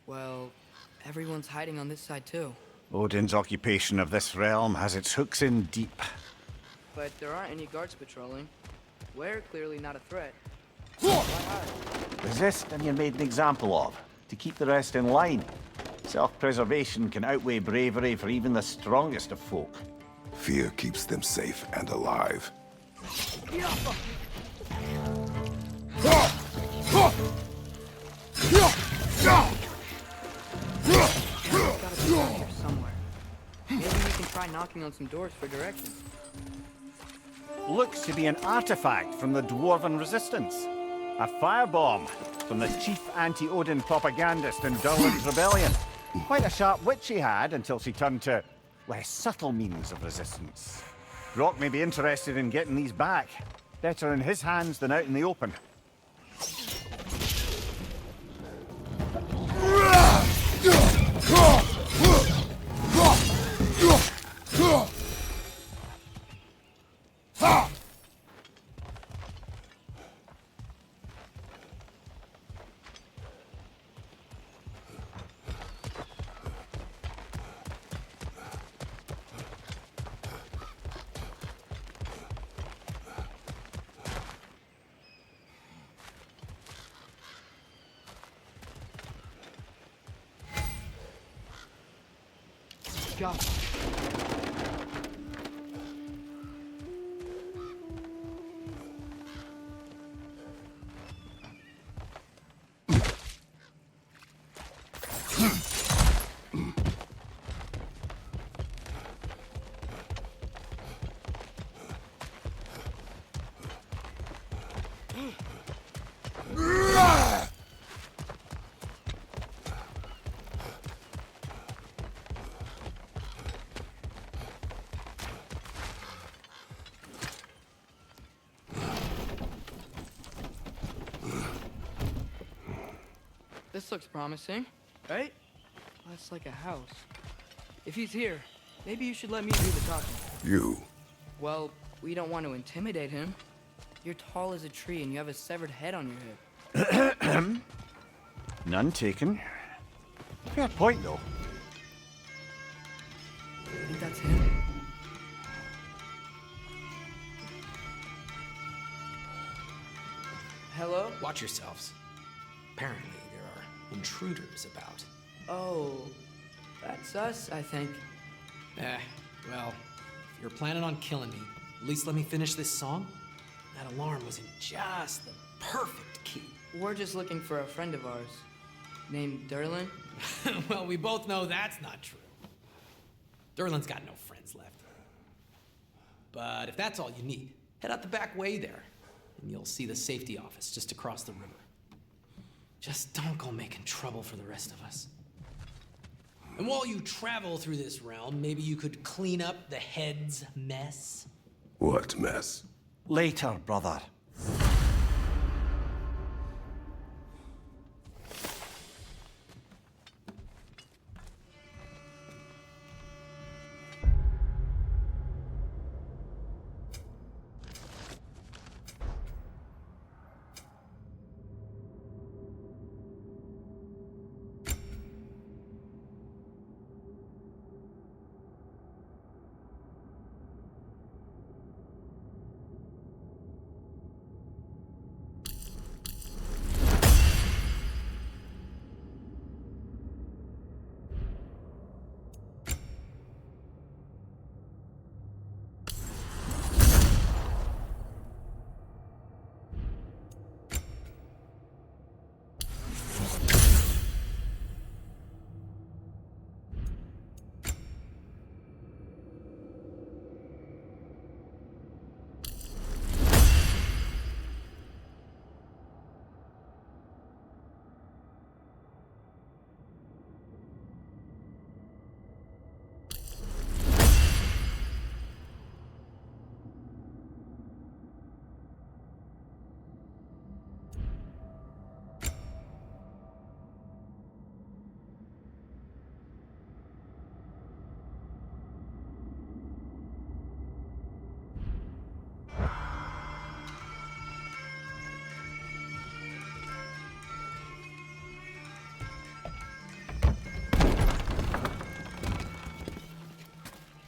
Well, everyone's hiding on this side too. Odin's occupation of this realm has its hooks in deep. But there aren't any guards patrolling. We're clearly not a threat. Resist and you're made an example of, to keep the rest in line. Self-preservation can outweigh bravery for even the strongest of folk. Fear keeps them safe and alive. Gotta be around here somewhere. Maybe we can try knocking on some doors for directions. Looks to be an artifact from the Dwarven Resistance. A firebomb from the chief anti-Odin propagandist in Durlin's rebellion. Quite a sharp wit she had until she turned to less subtle means of resistance. Brock may be interested in getting these back. Better in his hands than out in the open. God. This looks promising, right? That's like a house. If he's here, maybe you should let me do the talking. You? Well, we don't want to intimidate him. You're tall as a tree and you have a severed head on your head. None taken. Fair point, though. I think that's him. Hello? Watch yourselves. Apparently, there are intruders about. Oh, that's us, I think. Well, if you're planning on killing me, at least let me finish this song. That alarm was in just the perfect key. We're just looking for a friend of ours, named Durlin. Well, we both know that's not true. Durlin's got no friends left. But if that's all you need, head out the back way there, and you'll see the safety office just across the river. Just don't go making trouble for the rest of us. And while you travel through this realm, maybe you could clean up the head's mess? What mess? Later, brother.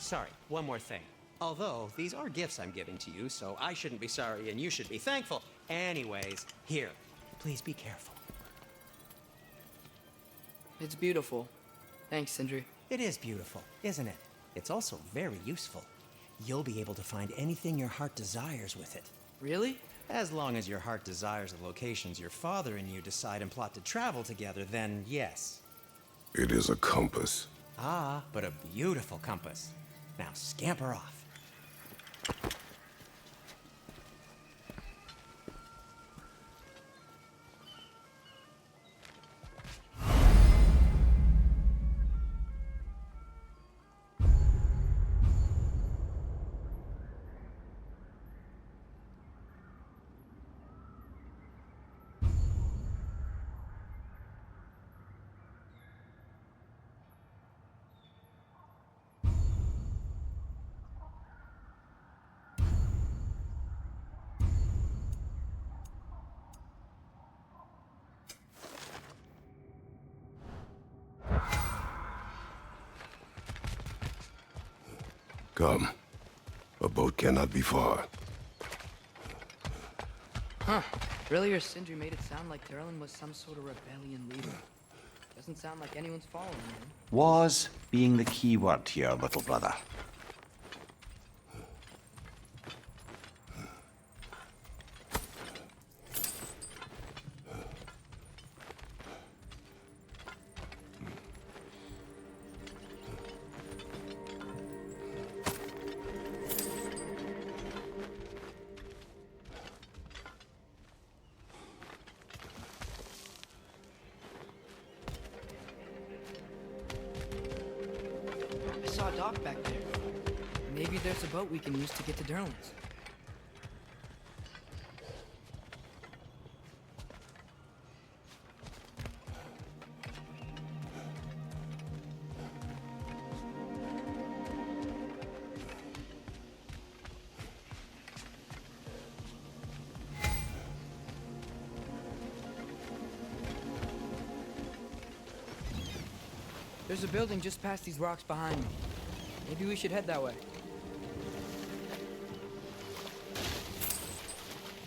sorry, one more thing. Although, these are gifts I'm giving to you, so I shouldn't be sorry and you should be thankful. Anyways, here, please be careful. It's beautiful. Thanks, Sindri. It is beautiful, isn't it? It's also very useful. You'll be able to find anything your heart desires with it. Really? As long as your heart desires the locations your father and you decide and plot to travel together, then yes. It is a compass. Ah, but a beautiful compass. Now scamper off. Come. A boat cannot be far. Huh. Earlier, Sindri made it sound like Derlin was some sort of rebellion leader. Doesn't sound like anyone's following him. Was being the key word here, little brother. I saw a dock back there. Maybe there's a boat we can use to get to Derlin's. There's a building just past these rocks behind me. Maybe we should head that way.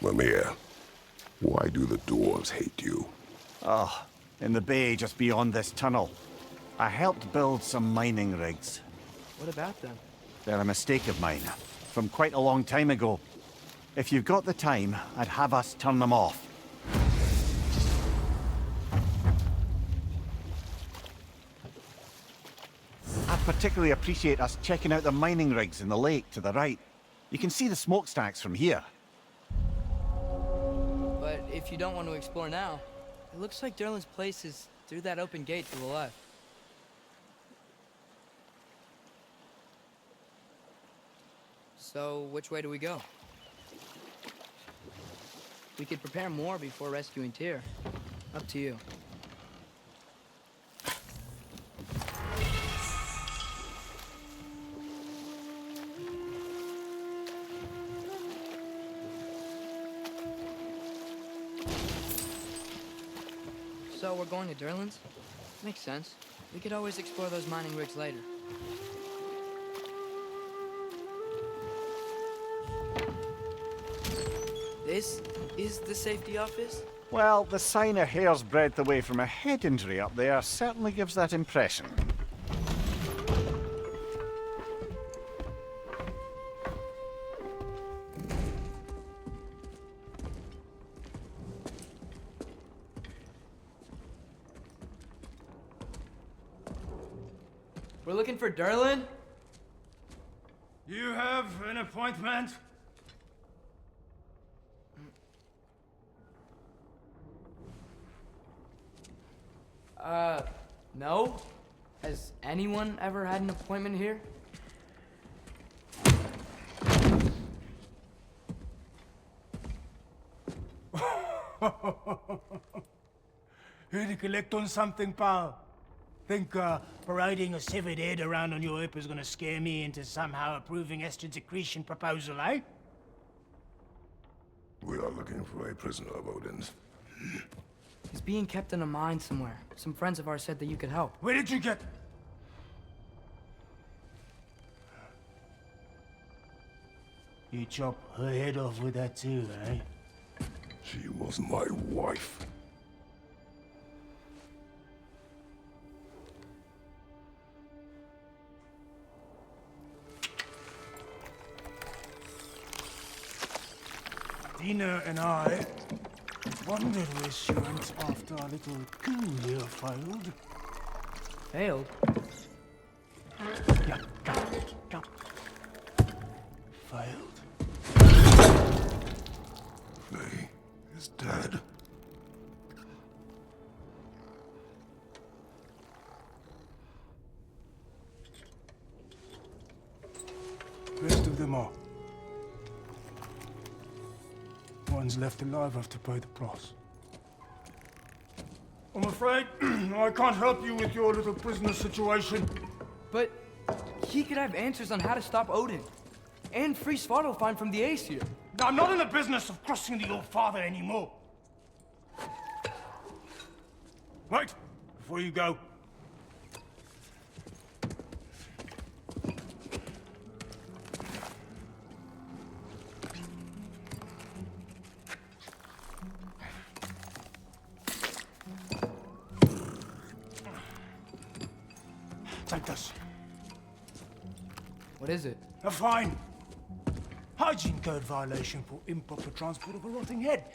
Mimir, why do the dwarves hate you? Oh, in the bay just beyond this tunnel. I helped build some mining rigs. What about them? They're a mistake of mine, from quite a long time ago. If you've got the time, I'd have us turn them off. I'd particularly appreciate us checking out the mining rigs in the lake to the right. You can see the smokestacks from here. But if you don't want to explore now, it looks like Derlin's place is through that open gate to the left. So, which way do we go? We could prepare more before rescuing Tyr. Up to you. So we're going to Derlin's? Makes sense. We could always explore those mining rigs later. This is the safety office? Well, the sign a hair's breadth away from a head injury up there certainly gives that impression. We're looking for Derlin? You have an appointment? No? Has anyone ever had an appointment here? Here to collect on something, pal? Think parading a severed head around on your hip is gonna scare me into somehow approving Esther's accretion proposal, eh? We are looking for a prisoner of Odin's. He's being kept in a mine somewhere. Some friends of ours said that you could help. Where did you get... You chop her head off with that too, eh? She was my wife. Dina and I wondered where she went after our little coup here failed. Failed? Yeah, come. Failed. Faye is dead. Rest of them are. One's left alive have to pay the price. I'm afraid I can't help you with your little prisoner situation. But he could have answers on how to stop Odin. And free Svartalfheim from the Aesir. I'm not in the business of crossing the old father anymore. Right, before you go. Take this. What is it? A fine. Hygiene code violation for improper transport of a rotting head.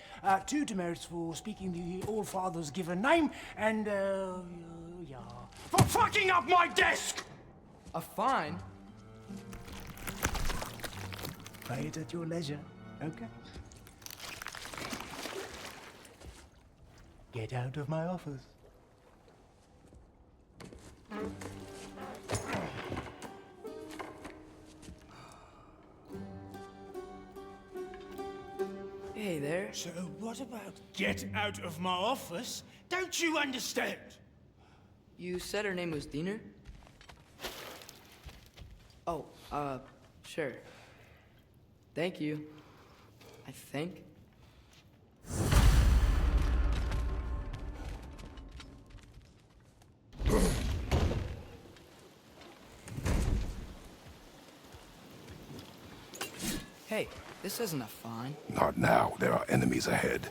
2 demerits for speaking the All-Father's given name, and, yeah. For fucking up my desk! A fine? Pay it at your leisure, okay? Get out of my office. Hey there. So what about get out of my office? Don't you understand? You said her name was Diener? Oh, sure. Thank you. I think. Hey, this isn't a fine. Not now. There are enemies ahead.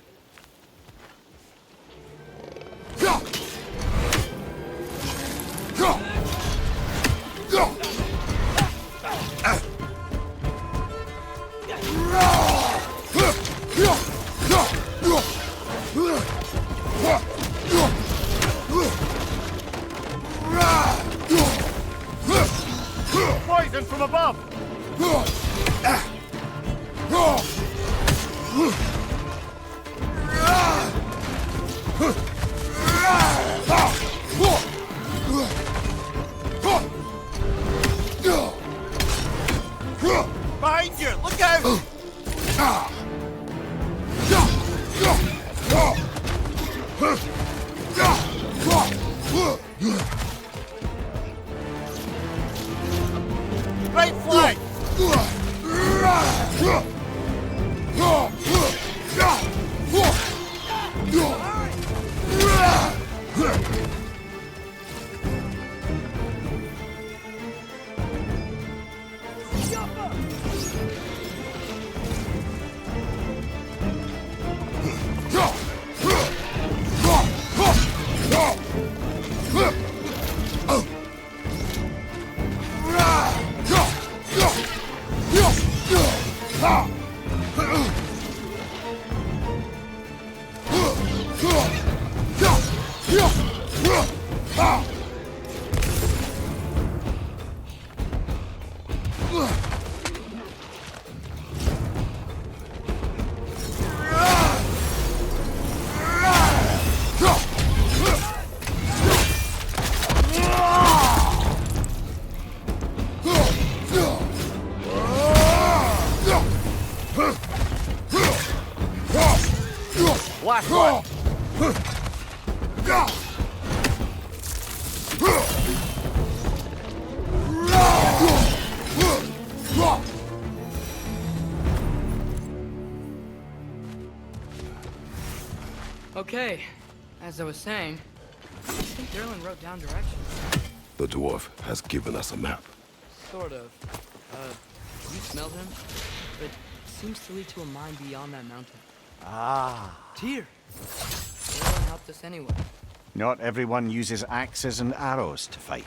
Poison from above! Behind you! Look out! Right flank! Last one! Okay, as I was saying, I think Derlin wrote down directions. The dwarf has given us a map. Sort of. You smelled him? but it seems to lead to a mine beyond that mountain. Ah. Tyr! Erlen helped us anyway. Not everyone uses axes and arrows to fight.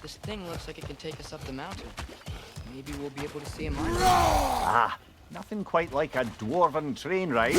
This thing looks like it can take us up the mountain. Maybe we'll be able to see a mine. Ah, nothing quite like a dwarven train ride.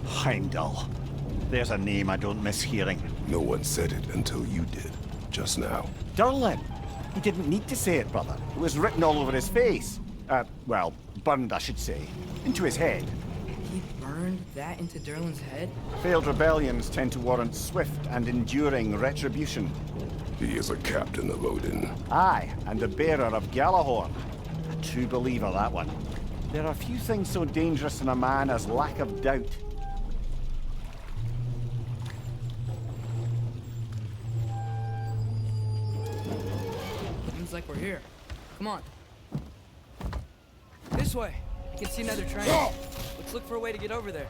Heimdall. There's a name I don't miss hearing. No one said it until you did, just now. Durlin! He didn't need to say it, brother. It was written all over his face. Well, burned, I should say. Into his head. He burned that into Durlin's head? Failed rebellions tend to warrant swift and enduring retribution. He is a captain of Odin. Aye, and a bearer of Gjallarhorn. A true believer, that one. There are few things so dangerous in a man as lack of doubt. Seems like we're here. Come on. This way. I can see another train. Let's look for a way to get over there.